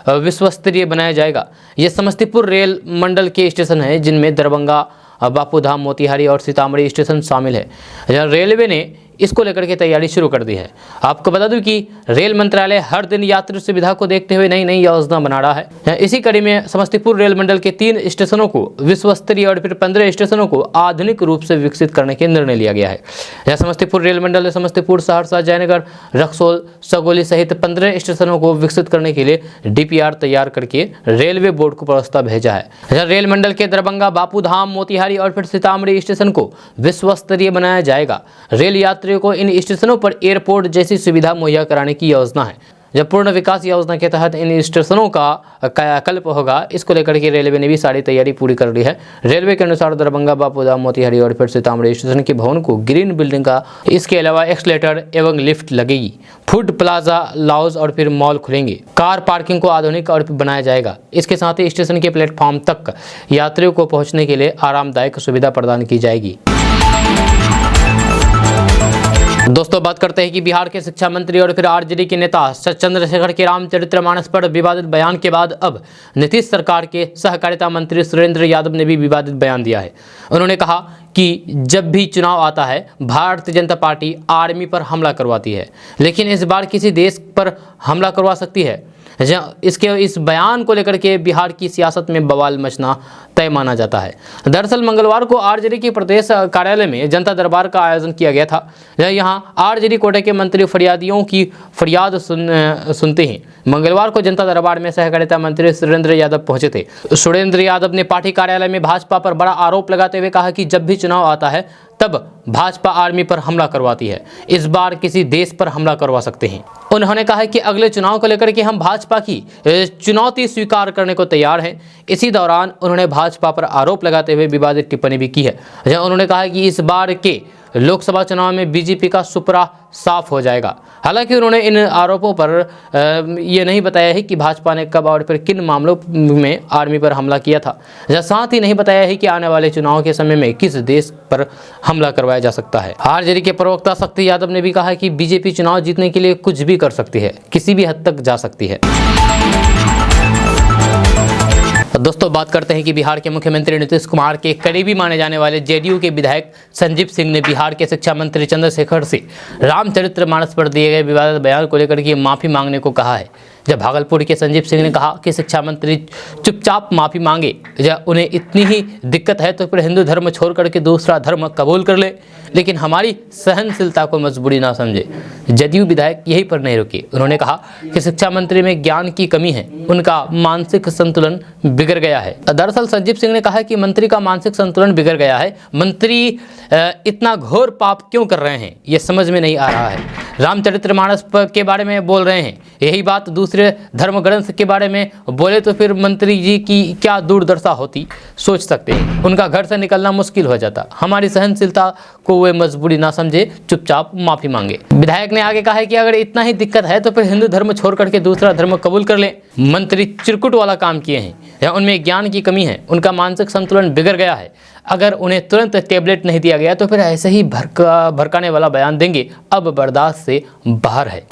विश्वस्तरीय बनाया जाएगा। ये समस्तीपुर रेल मंडल के स्टेशन हैं, जिनमें दरभंगा, बापूधाम, मोतिहारी और सीतामढ़ी स्टेशन शामिल है। रेलवे ने इसको लेकर के तैयारी शुरू कर दी है। आपको बता दूं कि रेल मंत्रालय हर दिन यात्री सुविधा को देखते हुए नई नई योजना बना रहा है। इसी कड़ी में समस्तीपुर रेल मंडल के 3 स्टेशनों को विश्वस्तरीय और फिर 15 स्टेशनों को आधुनिक रूप से विकसित करने के निर्णय लिया गया है। समस्तीपुर रेल मंडल ने समस्तीपुर, सहरसा, जयनगर, रक्सौल, सगोली सहित 15 स्टेशनों को विकसित करने के लिए DPR तैयार करके रेलवे बोर्ड को प्रस्ताव भेजा है। रेल मंडल के दरभंगा, बापूधाम, मोतिहारी और फिर सीतामढ़ी स्टेशन को विश्वस्तरीय बनाया जाएगा। रेल यात्री को इन स्टेशनों पर एयरपोर्ट जैसी सुविधा मुहैया कराने की योजना है। जब पूर्ण विकास योजना के तहत इन स्टेशनों का कायाकल्प होगा, इसको लेकर के रेलवे ने भी सारी तैयारी पूरी कर ली है। रेलवे के अनुसार दरभंगा, बापूधाम, मोतिहारी और फिर सीतामढ़ी स्टेशन के भवन को ग्रीन बिल्डिंग का, इसके अलावा एक्सलेटर एवं लिफ्ट लगेगी। फूड प्लाजा, लॉज और फिर मॉल खुलेंगे। कार पार्किंग को आधुनिक और बनाया जाएगा। इसके साथ ही स्टेशन के प्लेटफॉर्म तक यात्रियों को पहुंचने के लिए आरामदायक सुविधा प्रदान की जाएगी। दोस्तों, बात करते हैं कि बिहार के शिक्षा मंत्री और फिर आरजेडी के नेता चंद्रशेखर के रामचरितमानस पर विवादित बयान के बाद अब नीतीश सरकार के सहकारिता मंत्री सुरेंद्र यादव ने भी विवादित बयान दिया है। उन्होंने कहा कि जब भी चुनाव आता है भारतीय जनता पार्टी आर्मी पर हमला करवाती है, लेकिन इस बार किसी देश पर हमला करवा सकती है। इस बयान को लेकर के बिहार की सियासत में बवाल मचना तय माना जाता है। दरअसल मंगलवार को आरजेडी के प्रदेश कार्यालय में जनता दरबार का आयोजन किया गया था। यहां आरजेडी कोटे के मंत्री फरियादियों की फरियाद सुनते हैं। मंगलवार को जनता दरबार में सहकारिता मंत्री सुरेंद्र यादव पहुंचे थे। सुरेंद्र यादव ने पार्टी कार्यालय में भाजपा पर बड़ा आरोप लगाते हुए कहा कि जब भी चुनाव आता है तब भाजपा आर्मी पर हमला करवाती है, इस बार किसी देश पर हमला करवा सकते हैं। उन्होंने कहा कि अगले चुनाव को लेकर के हम भाजपा की चुनौती स्वीकार करने को तैयार हैं। इसी दौरान उन्होंने भाजपा पर आरोप लगाते हुए विवादित टिप्पणी भी की है। उन्होंने कहा कि इस बार के लोकसभा चुनाव में बीजेपी का सुपरा साफ हो जाएगा। हालांकि उन्होंने इन आरोपों पर ये नहीं बताया है कि भाजपा ने कब और फिर किन मामलों में आर्मी पर हमला किया था। साथ ही नहीं बताया है कि आने वाले चुनाव के समय में किस देश पर हमला करवाया जा सकता है। आरजेडी के प्रवक्ता शक्ति यादव ने भी कहा कि बीजेपी चुनाव जीतने के लिए कुछ भी कर सकती है, किसी भी हद तक जा सकती है। दोस्तों, बात करते हैं कि बिहार के मुख्यमंत्री नीतीश कुमार के करीबी माने जाने वाले जेडीयू के विधायक संजीव सिंह ने बिहार के शिक्षा मंत्री चंद्रशेखर से रामचरितमानस पर दिए गए विवादित बयान को लेकर के माफी मांगने को कहा है। जब भागलपुर के संजीव सिंह ने कहा कि शिक्षा मंत्री चुपचाप माफी मांगे, जब उन्हें इतनी ही दिक्कत है तो फिर हिंदू धर्म छोड़ करके दूसरा धर्म कबूल कर ले, लेकिन हमारी सहनशीलता को मजबूरी ना समझे। जदयू विधायक यहीं पर नहीं रुके। उन्होंने कहा कि शिक्षा मंत्री में ज्ञान की कमी है, उनका मानसिक संतुलन बिगड़ गया है। दरअसल संजीव सिंह ने कहा कि मंत्री का मानसिक संतुलन बिगड़ गया है। मंत्री इतना घोर पाप क्यों कर रहे हैं, ये समझ में नहीं आ रहा है। रामचरितमानस के बारे में बोल रहे हैं, यही बात दूसरे धर्म ग्रंथ के बारे में बोले तो फिर मंत्री जी की क्या दुर्दशा होती, सोच सकते हैं। उनका घर से निकलना मुश्किल हो जाता। हमारी सहनशीलता को वे मजबूरी ना समझे, चुपचाप माफी मांगे। विधायक ने आगे कहा है कि अगर इतना ही दिक्कत है तो फिर हिंदू धर्म छोड़ करके दूसरा धर्म कबूल कर ले। मंत्री चिरकुट वाला काम किए हैं, या उनमें ज्ञान की कमी है, उनका मानसिक संतुलन बिगड़ गया है। अगर उन्हें तुरंत टैबलेट नहीं दिया गया तो फिर ऐसे ही भड़काने वाला बयान देंगे, अब बर्दाश्त से बाहर है।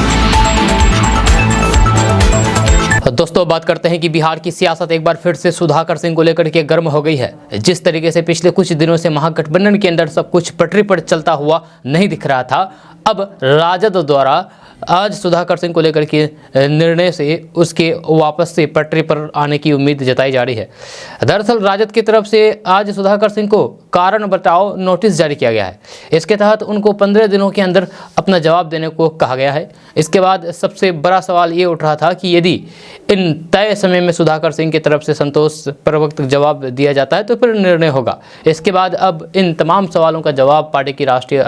दोस्तों, बात करते हैं कि बिहार की सियासत एक बार फिर से सुधाकर सिंह को लेकर के गर्म हो गई है। जिस तरीके से पिछले कुछ दिनों से महागठबंधन के अंदर सब कुछ पटरी पर चलता हुआ नहीं दिख रहा था, अब राजद द्वारा आज सुधाकर सिंह को लेकर के निर्णय से उसके वापस से पटरी पर आने की उम्मीद जताई जा रही है। दरअसल राजद की तरफ से आज सुधाकर सिंह को कारण बताओ नोटिस जारी किया गया है। इसके तहत उनको 15 दिनों के अंदर अपना जवाब देने को कहा गया है। इसके बाद सबसे बड़ा सवाल ये उठ रहा था कि यदि इन तय समय में सुधाकर सिंह की तरफ से संतोषपूर्वक जवाब दिया जाता है तो फिर निर्णय होगा। इसके बाद अब इन तमाम सवालों का जवाब पार्टी की राष्ट्रीय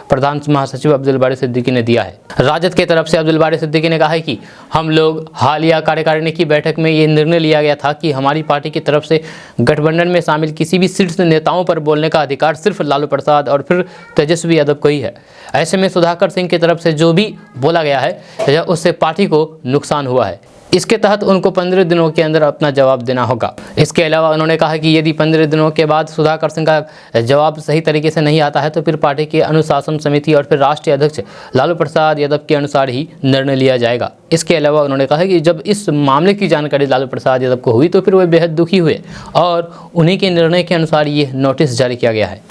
प्रधान महासचिव अब्दुल बारी सिद्दीकी ने दिया है। राजद की तरफ से अब्दुल बारी सिद्दीकी ने कहा है कि हम लोग हालिया कार्यकारिणी की बैठक में ये निर्णय लिया गया था कि हमारी पार्टी की तरफ से गठबंधन में शामिल किसी भी शीर्ष नेताओं पर बोलने का अधिकार सिर्फ लालू प्रसाद और फिर तेजस्वी यादव को ही है। ऐसे में सुधाकर सिंह की तरफ से जो भी बोला गया है उससे पार्टी को नुकसान हुआ है। इसके तहत उनको 15 दिनों के अंदर अपना जवाब देना होगा। इसके अलावा उन्होंने कहा कि यदि 15 दिनों के बाद सुधाकर सिंह का जवाब सही तरीके से नहीं आता है तो फिर पार्टी की अनुशासन समिति और फिर राष्ट्रीय अध्यक्ष लालू प्रसाद यादव के अनुसार ही निर्णय लिया जाएगा। इसके अलावा उन्होंने कहा कि जब इस मामले की जानकारी लालू प्रसाद यादव को हुई तो फिर वे बेहद दुखी हुए और उन्हीं के निर्णय के अनुसार ये नोटिस जारी किया गया है।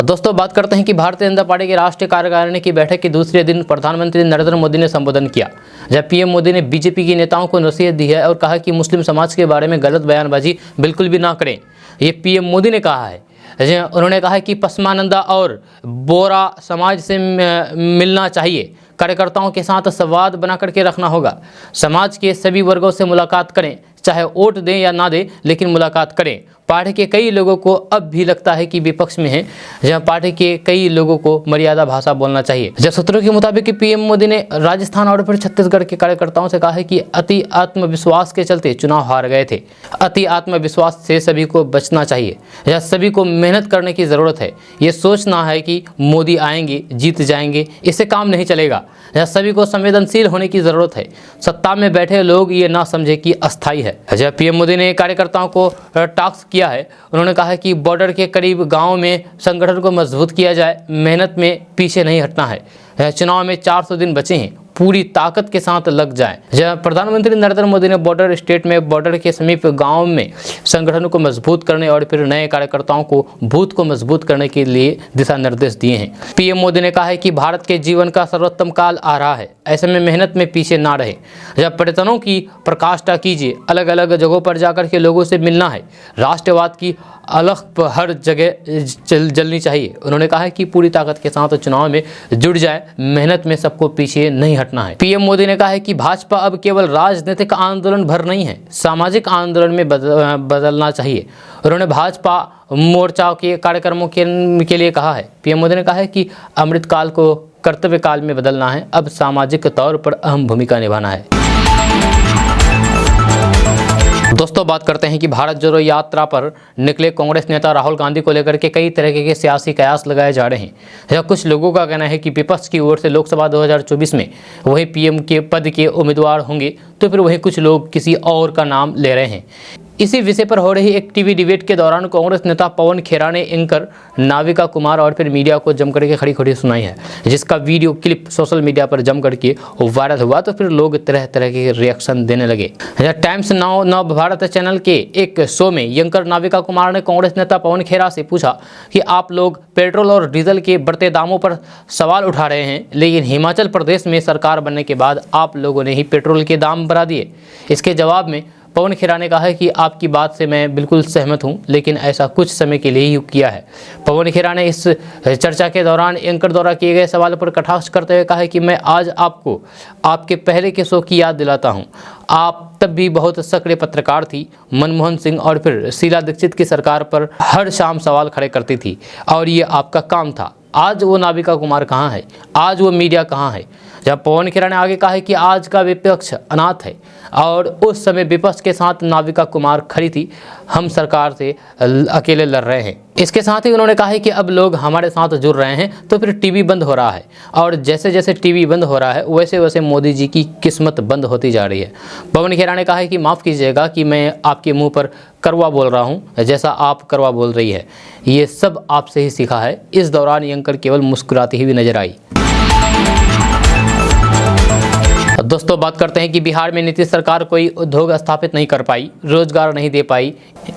दोस्तों, बात करते हैं कि भारतीय जनता पार्टी की राष्ट्रीय कार्यकारिणी की बैठक के दूसरे दिन प्रधानमंत्री नरेंद्र मोदी ने संबोधन किया। जब पीएम मोदी ने बीजेपी के नेताओं को नसीहत दी है और कहा कि मुस्लिम समाज के बारे में गलत बयानबाजी बिल्कुल भी ना करें। ये पीएम मोदी ने कहा है। उन्होंने कहा कि पसमानंदा और बोरा समाज से मिलना चाहिए, कार्यकर्ताओं के साथ संवाद बना करके रखना होगा, समाज के सभी वर्गों से मुलाकात करें, चाहे वोट दें या ना दें, लेकिन मुलाकात करें। पार्टी के कई लोगों को अब भी लगता है कि विपक्ष में है, जहां पार्टी के कई लोगों को मर्यादा भाषा बोलना चाहिए। जब सूत्रों के मुताबिक पीएम मोदी ने राजस्थान और फिर छत्तीसगढ़ के कार्यकर्ताओं से कहा है कि अति आत्मविश्वास के चलते चुनाव हार गए थे। अति आत्मविश्वास से सभी को बचना चाहिए, या सभी को मेहनत करने की जरूरत है। ये सोचना है कि मोदी आएंगे जीत जाएंगे, इससे काम नहीं चलेगा। या सभी को संवेदनशील होने की जरूरत है। सत्ता में बैठे लोग ये ना समझे कि अस्थायी है। जब पीएम मोदी ने कार्यकर्ताओं को टास्क किया है, उन्होंने कहा है कि बॉर्डर के करीब गाँव में संगठन को मजबूत किया जाए, मेहनत में पीछे नहीं हटना है। चुनाव में 400 दिन बचे हैं, पूरी ताकत के साथ लग जाएं। जब प्रधानमंत्री नरेंद्र मोदी ने बॉर्डर स्टेट में बॉर्डर के समीप गांव में संगठन को मजबूत करने और फिर नए कार्यकर्ताओं को बूथ को मजबूत करने के लिए दिशा निर्देश दिए हैं। पीएम मोदी ने कहा है कि भारत के जीवन का सर्वोत्तम काल आ रहा है, ऐसे में मेहनत में पीछे ना रहे। जब पर्यटनों की प्रकाष्ठा कीजिए, अलग अलग जगहों पर जाकर के लोगों से मिलना है। राष्ट्रवाद की अलख हर जगह जलनी चाहिए। उन्होंने कहा है कि पूरी ताकत के साथ चुनाव में जुड़ जाए, मेहनत में सबको पीछे नहीं हटना है। पीएम मोदी ने कहा है कि भाजपा अब केवल राजनीतिक आंदोलन भर नहीं है, सामाजिक आंदोलन में बदलना चाहिए। उन्होंने भाजपा मोर्चा के कार्यक्रमों के लिए कहा है। पीएम मोदी ने कहा है कि अमृतकाल को कर्तव्य काल में बदलना है, अब सामाजिक तौर पर अहम भूमिका निभाना है। दोस्तों, बात करते हैं कि भारत जोड़ो यात्रा पर निकले कांग्रेस नेता राहुल गांधी को लेकर के कई तरह के सियासी कयास लगाए जा रहे हैं। यह कुछ लोगों का कहना है कि विपक्ष की ओर से लोकसभा 2024 में वही पीएम के पद के उम्मीदवार होंगे, तो फिर वहीं कुछ लोग किसी और का नाम ले रहे हैं। इसी विषय पर हो रही एक टीवी डिबेट के दौरान कांग्रेस नेता पवन खेरा ने एंकर नाविका कुमार और फिर मीडिया को जम करके खड़ी खड़ी सुनाई है, जिसका वीडियो क्लिप सोशल मीडिया पर जम करके वायरल हुआ। तो फिर लोग तरह तरह के रिएक्शन देने लगे। टाइम्स नाउ नव भारत चैनल के एक शो में एंकर नाविका कुमार ने कांग्रेस नेता पवन खेरा से पूछा कि आप लोग पेट्रोल और डीजल के बढ़ते दामों पर सवाल उठा रहे हैं, लेकिन हिमाचल प्रदेश में सरकार बनने के बाद आप लोगों ने ही पेट्रोल के दाम बढ़ा दिए। इसके जवाब में पवन खेरा ने कहा है कि आपकी बात से मैं बिल्कुल सहमत हूं, लेकिन ऐसा कुछ समय के लिए ही किया है। पवन खेरा ने इस चर्चा के दौरान एंकर द्वारा किए गए सवाल पर कटाक्ष करते हुए कहा है कि मैं आज आपको आपके पहले के शो की याद दिलाता हूं। आप तब भी बहुत सक्रिय पत्रकार थी। मनमोहन सिंह और फिर शीला दीक्षित की सरकार पर हर शाम सवाल खड़े करती थी और ये आपका काम था। आज वो नाविका कुमार कहाँ है? आज वो मीडिया कहाँ है? जब पवन खेरा ने आगे कहा है कि आज का विपक्ष अनाथ है और उस समय विपक्ष के साथ नाविका कुमार खड़ी थी, हम सरकार से अकेले लड़ रहे हैं। इसके साथ ही उन्होंने कहा है कि अब लोग हमारे साथ जुड़ रहे हैं, तो फिर टीवी बंद हो रहा है और जैसे जैसे टीवी बंद हो रहा है वैसे वैसे मोदी जी की किस्मत बंद होती जा रही है। पवन खेरा ने कहा है कि माफ़ कीजिएगा कि मैं आपके मुंह पर करवा बोल रहा हूं, जैसा आप करवा बोल रही है, ये सब आपसे ही सीखा है। इस दौरान एंकर केवल मुस्कुराती हुई नजर आई। दोस्तों, बात करते हैं कि बिहार में नीतीश सरकार कोई उद्योग स्थापित नहीं कर पाई, रोजगार नहीं दे पाई,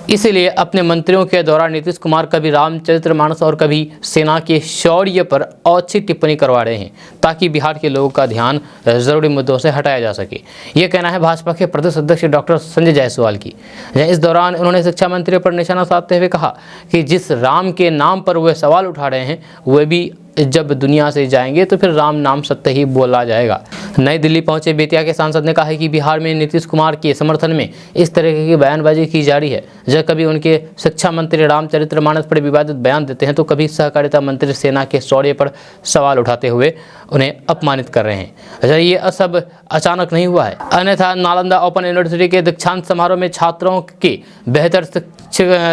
इसीलिए अपने मंत्रियों के द्वारा नीतीश कुमार कभी रामचरितमानस और कभी सेना के शौर्य पर अच्छी टिप्पणी करवा रहे हैं, ताकि बिहार के लोगों का ध्यान जरूरी मुद्दों से हटाया जा सके। ये कहना है भाजपा के प्रदेश अध्यक्ष डॉक्टर संजय जायसवाल की। इस दौरान उन्होंने शिक्षा मंत्री पर निशाना साधते हुए कहा कि जिस राम के नाम पर वे सवाल उठा रहे हैं, वे भी जब दुनिया से जाएंगे तो फिर राम नाम सत्य ही बोला जाएगा। नई दिल्ली पहुंचे बेतिया के सांसद ने कहा है कि बिहार में नीतीश कुमार के समर्थन में इस तरह की बयानबाजी की जा रही है। जब कभी उनके शिक्षा मंत्री रामचरितमानस पर विवादित बयान देते हैं, तो कभी सहकारिता मंत्री सेना के शौर्य पर सवाल उठाते हुए उन्हें अपमानित कर रहे हैं। अच्छा, ये सब अचानक नहीं हुआ है। अन्यथा नालंदा ओपन यूनिवर्सिटी के दीक्षांत समारोह में छात्रों के बेहतर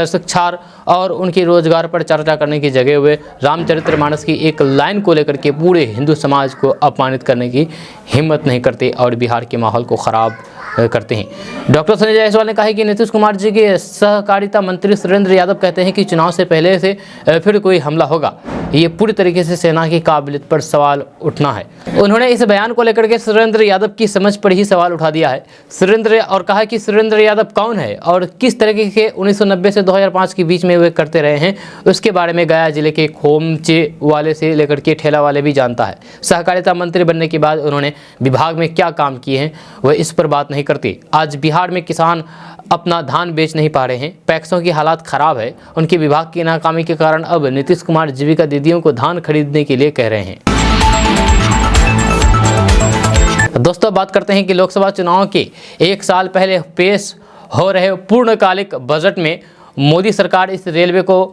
शिक्षा और उनके रोजगार पर चर्चा करने की जगह हुए रामचरितमानस की एक लाइन को लेकर के पूरे हिंदू समाज को अपमानित करने की हिम्मत नहीं करते और बिहार के माहौल को खराब करते हैं। डॉक्टर संजय जायसवाल ने कहा है कि नीतीश कुमार जी के सहकारिता मंत्री सुरेंद्र यादव कहते हैं कि चुनाव से पहले से फिर कोई हमला होगा। ये पूरी तरीके से सेना की काबिलियत पर सवाल उठना है। उन्होंने इस बयान को लेकर के सुरेंद्र यादव की समझ पर ही सवाल उठा दिया है। सुरेंद्र और कहा कि सुरेंद्र यादव कौन है और किस तरीके के 1990 से 2005 के बीच में वे करते रहे हैं, उसके बारे में गया जिले के खोमचे वाले से लेकर के ठेला वाले भी जानता है। सहकारिता मंत्री बनने के बाद उन्होंने विभाग में क्या काम किए हैं वह इस पर बात नहीं करते। आज बिहार में किसान अपना धान बेच नहीं पा रहे हैं, पैक्सों की हालात खराब है। उनके विभाग की नाकामी के कारण अब नीतीश कुमार जीविका दीदियों को धान खरीदने के लिए कह रहे हैं। दोस्तों, बात करते हैं कि लोकसभा चुनाव के एक साल पहले पेश हो रहे पूर्णकालिक बजट में मोदी सरकार इस रेलवे को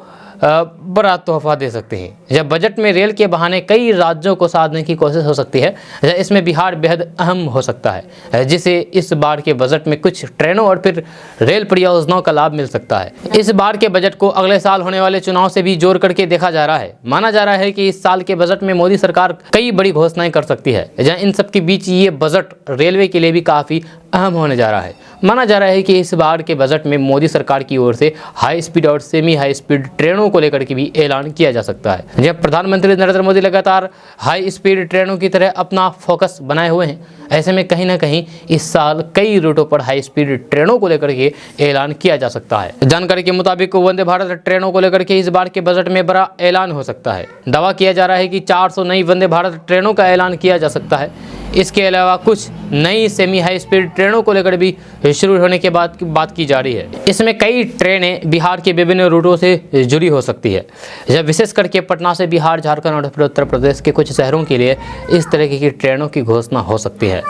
बड़ा तोहफा दे सकते हैं। जब बजट में रेल के बहाने कई राज्यों को साधने की कोशिश हो सकती है, इसमें बिहार बेहद अहम हो सकता है, जिसे इस बार के बजट में कुछ ट्रेनों और फिर रेल परियोजनाओं का लाभ मिल सकता है। इस बार के बजट को अगले साल होने वाले चुनाव से भी जोड़ करके देखा जा रहा है। माना जा रहा है कि इस साल के बजट में मोदी सरकार कई बड़ी घोषणाएं कर सकती है, जहाँ इन सब के बीच ये बजट रेलवे के लिए भी काफ़ी अहम होने जा रहा है। माना जा रहा है कि इस बार के बजट में मोदी सरकार की ओर से हाई स्पीड और सेमी हाई स्पीड ट्रेनों को लेकर के भी ऐलान किया जा सकता है। जब प्रधानमंत्री नरेंद्र मोदी लगातार हाई स्पीड ट्रेनों की तरह अपना फोकस बनाए हुए हैं, ऐसे में कहीं ना कहीं इस साल कई रूटों पर हाई स्पीड ट्रेनों को लेकर के ऐलान किया जा सकता है। जानकारी के मुताबिक वंदे भारत ट्रेनों को लेकर के इस बार के बजट में बड़ा ऐलान हो सकता है। दावा किया जा रहा है कि 400 नई वंदे भारत ट्रेनों का ऐलान किया जा सकता है। इसके अलावा कुछ नई सेमी हाई स्पीड ट्रेनों को लेकर भी शुरू होने के बाद बात की जा रही है। इसमें कई ट्रेनें बिहार के विभिन्न रूटों से जुड़ी हो सकती है। जब विशेष करके पटना से बिहार, झारखंड और फिर उत्तर प्रदेश के कुछ शहरों के लिए इस तरह की ट्रेनों की घोषणा हो सकती है।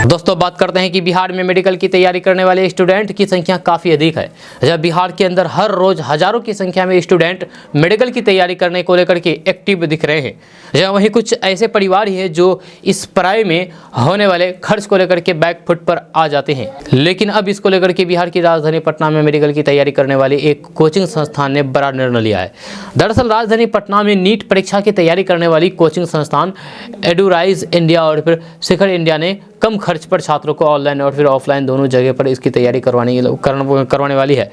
दोस्तों, बात करते हैं कि बिहार में मेडिकल की तैयारी करने वाले स्टूडेंट की संख्या काफ़ी अधिक है। जब बिहार के अंदर हर रोज हजारों की संख्या में स्टूडेंट मेडिकल की तैयारी करने को लेकर के एक्टिव दिख रहे हैं, जहाँ वहीं कुछ ऐसे परिवार ही हैं जो इस पढ़ाई में होने वाले खर्च को लेकर के बैक फुट पर आ जाते हैं। लेकिन अब इसको लेकर के बिहार की राजधानी पटना में मेडिकल की तैयारी करने वाले एक कोचिंग संस्थान ने बड़ा निर्णय लिया है। दरअसल राजधानी पटना में नीट परीक्षा की तैयारी करने वाली कोचिंग संस्थान एडुराइज इंडिया और फिर शिखर इंडिया ने कम खर्च पर छात्रों को ऑनलाइन और फिर ऑफलाइन दोनों जगह पर इसकी तैयारी करवाने वाली है।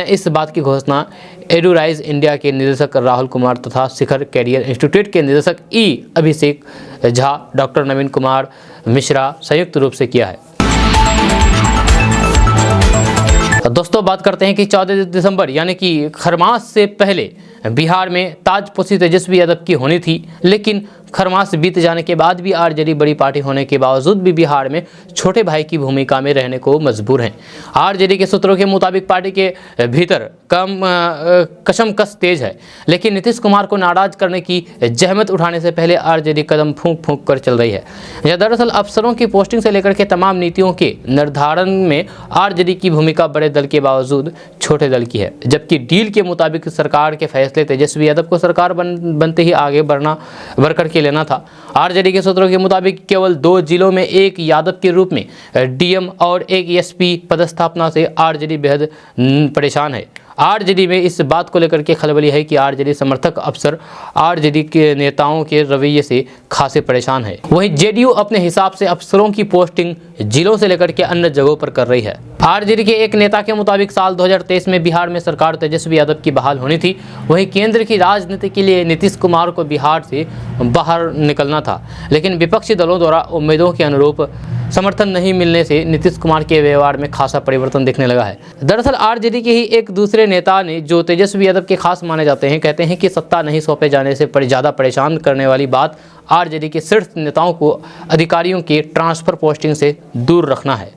इस बात की घोषणा एडुराइज इंडिया के निदेशक राहुल कुमार तथा शिखर कैरियर इंस्टीट्यूट के निदेशक अभिषेक झा, डॉक्टर नवीन कुमार मिश्रा संयुक्त रूप से किया है। दोस्तों, बात करते हैं कि 14 दिसंबर यानी कि खरमास से पहले बिहार में ताजपोशी तेजस्वी यादव की होनी थी, लेकिन खरमास बीत जाने के बाद भी आरजेडी बड़ी पार्टी होने के बावजूद भी बिहार में छोटे भाई की भूमिका में रहने को मजबूर हैं। आरजेडी के सूत्रों के मुताबिक पार्टी के भीतर कशमकश तेज है, लेकिन नीतीश कुमार को नाराज करने की जहमत उठाने से पहले आरजेडी कदम फूंक फूंक कर चल रही है। यह दरअसल अफसरों की पोस्टिंग से लेकर के तमाम नीतियों के निर्धारण में आरजेडी की भूमिका बड़े दल के बावजूद छोटे दल की है। जबकि डील के मुताबिक सरकार के फैसले तेजस्वी यादव को सरकार बनते ही आगे बढ़ करके लेना था। आरजेडी के सूत्रों के मुताबिक केवल 2 जिलों में एक यादव के रूप में डीएम और एक एसपी पदस्थापना से आरजेडी बेहद परेशान है। आरजेडी में इस बात को लेकर के खलबली है कि आरजेडी समर्थक अफसर आरजेडी के नेताओं के रवैये से खासे परेशान है। वहीं जेडीयू अपने हिसाब से अफसरों की पोस्टिंग जिलों से लेकर के अन्य जगहों पर कर रही है। आरजेडी के एक नेता के मुताबिक साल 2023 में बिहार में सरकार तेजस्वी यादव की बहाल होनी थी। वहीं केंद्र की राजनीति के लिए नीतीश कुमार को बिहार से बाहर निकलना था, लेकिन विपक्षी दलों द्वारा उम्मीदों के अनुरूप समर्थन नहीं मिलने से नीतीश कुमार के व्यवहार में खासा परिवर्तन दिखने लगा है। दरअसल आरजेडी के ही एक दूसरे नेता ने, जो तेजस्वी यादव के खास माने जाते हैं, कहते हैं कि सत्ता नहीं सौंपे जाने से ज़्यादा परेशान करने वाली बात आरजेडी के शीर्ष नेताओं को अधिकारियों के ट्रांसफर पोस्टिंग से दूर रखना है।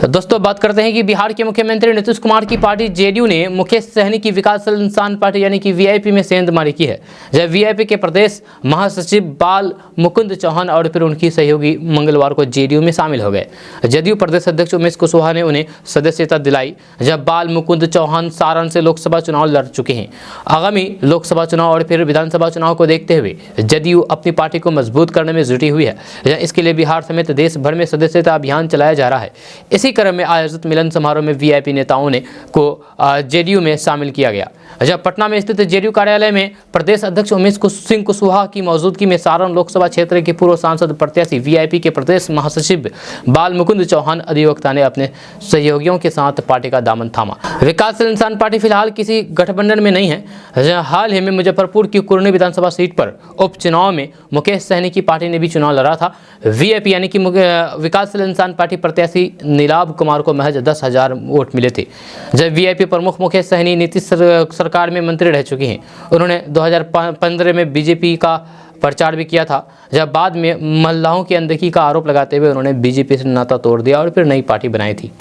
दोस्तों, बात करते हैं कि बिहार के मुख्यमंत्री नीतीश कुमार की पार्टी जेडीयू ने मुकेश सहनी की विकासशील इंसान पार्टी यानी कि वीआईपी में सेंधमारी की है। जब वीआईपी के प्रदेश महासचिव बाल मुकुंद चौहान और फिर उनकी सहयोगी मंगलवार को जेडीयू में शामिल हो गए। जदयू प्रदेश अध्यक्ष उमेश कुशवाहा ने उन्हें सदस्यता दिलाई। जब बाल मुकुंद चौहान सारण से लोकसभा चुनाव लड़ चुके हैं। आगामी लोकसभा चुनाव और फिर विधानसभा चुनाव को देखते हुए जदयू अपनी पार्टी को मजबूत करने में जुटी हुई है। इसके लिए बिहार समेत देश भर में सदस्यता अभियान चलाया जा रहा है। इसी क्रम में आयोजित मिलन समारोह में वीआईपी नेताओं को जेडीयू में शामिल किया गया। जब पटना में स्थित जेडीयू कार्यालय में प्रदेश अध्यक्ष उमेश सिंह कुशवाहा की मौजूदगी में सारण लोकसभा क्षेत्र के पूर्व सांसद प्रत्याशी वीआईपी के प्रदेश महासचिव बाल मुकुंद चौहान अधिवक्ता ने अपने सहयोगियों के साथ पार्टी का दामन थामा। विकासशील इंसान पार्टी फिलहाल किसी गठबंधन में नहीं है। हाल ही में मुजफ्फरपुर की कुर्नी विधानसभा सीट पर उपचुनाव में मुकेश सहनी की पार्टी ने भी चुनाव लड़ा था। वीआईपी यानी कि विकासशील इंसान पार्टी प्रत्याशी नीलाभ कुमार को महज 10,000 वोट मिले थे। जब वीआईपी प्रमुख मुकेश सहनी नीतीश सरकार में मंत्री रह चुके हैं। उन्होंने 2015 में बीजेपी का प्रचार भी किया था, जब बाद में महिलाओं की अनदेखी का आरोप लगाते हुए उन्होंने बीजेपी से नाता तोड़ दिया और फिर नई पार्टी बनाई थी।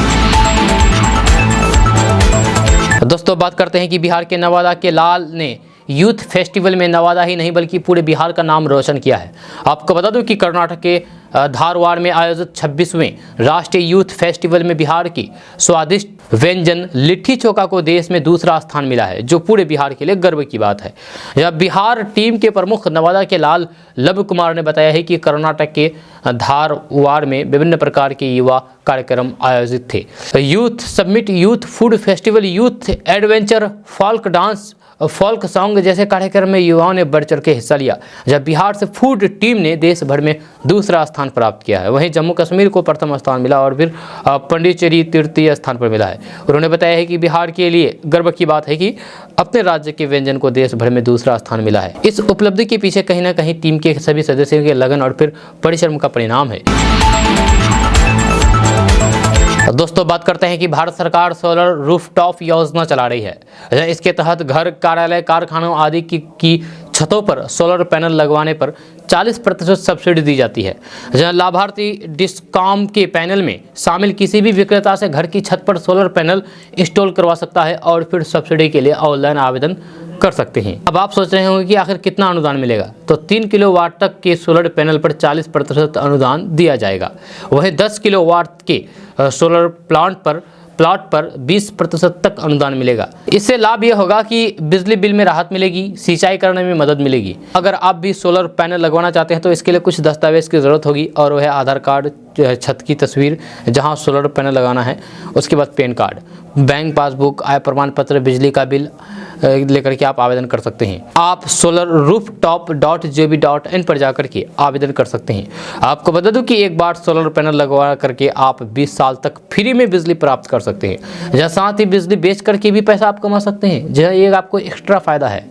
दोस्तों, बात करते हैं कि बिहार के नवादा के लाल ने यूथ फेस्टिवल में नवादा ही नहीं बल्कि पूरे बिहार का नाम रोशन किया है। आपको बता दूं कि कर्नाटक के धारवाड़ में आयोजित 26वें राष्ट्रीय यूथ फेस्टिवल में बिहार की स्वादिष्ट व्यंजन लिट्टी चोखा को देश में दूसरा स्थान मिला है, जो पूरे बिहार के लिए गर्व की बात है। यह बिहार टीम के प्रमुख नवादा के लाल लब कुमार ने बताया है कि कर्नाटक के धारवाड़ में विभिन्न प्रकार के युवा कार्यक्रम आयोजित थे। Youth summit, youth food festival, youth adventure, folk dance, folk song जैसे कार्यक्रम में युवाओं ने बढ़ चढ़ के हिस्सा लिया। जब बिहार से फूड टीम ने देश भर में दूसरा स्थान प्राप्त किया है, वहीं जम्मू कश्मीर को प्रथम स्थान मिला और फिर पांडिचेरी तृतीय स्थान पर मिला है। उन्होंने बताया है कि बिहार के लिए गर्व की बात है कि अपने राज्य के व्यंजन को देश भर में दूसरा स्थान मिला है। इस उपलब्धि के पीछे कहीं ना कहीं टीम के सभी सदस्यों के लगन और फिर परिश्रम का परिणाम है। दोस्तों, बात करते हैं कि भारत सरकार सोलर रूफटॉप योजना चला रही है। इसके तहत घर, कार्यालय, कारखानों आदि की छतों पर सोलर पैनल लगवाने पर 40% सब्सिडी दी जाती है। जहां लाभार्थी डिस्कॉम के पैनल में शामिल किसी भी विक्रेता से घर की छत पर सोलर पैनल इंस्टॉल करवा सकता है और फिर सब्सिडी के लिए ऑनलाइन आवेदन कर सकते हैं। अब आप सोच रहे होंगे कि आखिर कितना अनुदान मिलेगा, तो 3 किलोवाट तक के सोलर पैनल पर 40% अनुदान दिया जाएगा। वहीं 10 किलोवाट के सोलर प्लॉट पर 20% तक अनुदान मिलेगा। इससे लाभ यह होगा कि बिजली बिल में राहत मिलेगी, सिंचाई करने में मदद मिलेगी। अगर आप भी सोलर पैनल लगवाना चाहते हैं तो इसके लिए कुछ दस्तावेज की ज़रूरत होगी, और वह आधार कार्ड, छत की तस्वीर जहां सोलर पैनल लगाना है, उसके बाद पैन कार्ड, बैंक पासबुक, आय प्रमाण पत्र, बिजली का बिल लेकर के आप आवेदन कर सकते हैं। आप solarrooftop.gov.in पर जाकर के आवेदन कर सकते हैं। आपको बता दूं कि एक बार सोलर पैनल लगवा करके आप 20 साल तक फ्री में बिजली प्राप्त कर सकते हैं। जहाँ साथ ही बिजली बेच करके भी पैसा आप कमा सकते हैं, जहाँ ये आपको एक्स्ट्रा फायदा है।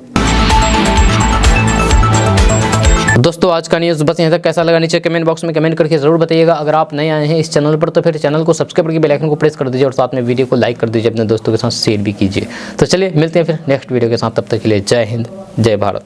दोस्तों, आज का न्यूज़ बस यहाँ तक। कैसा लगा नीचे कमेंट बॉक्स में कमेंट करके जरूर बताइएगा। अगर आप नए आए हैं इस चैनल पर तो फिर चैनल को सब्सक्राइब करके बेल आइकन को प्रेस कर दीजिए और साथ में वीडियो को लाइक कर दीजिए, अपने दोस्तों के साथ शेयर भी कीजिए। तो चलिए मिलते हैं फिर नेक्स्ट वीडियो के साथ, तब तक के लिए जय हिंद, जय भारत।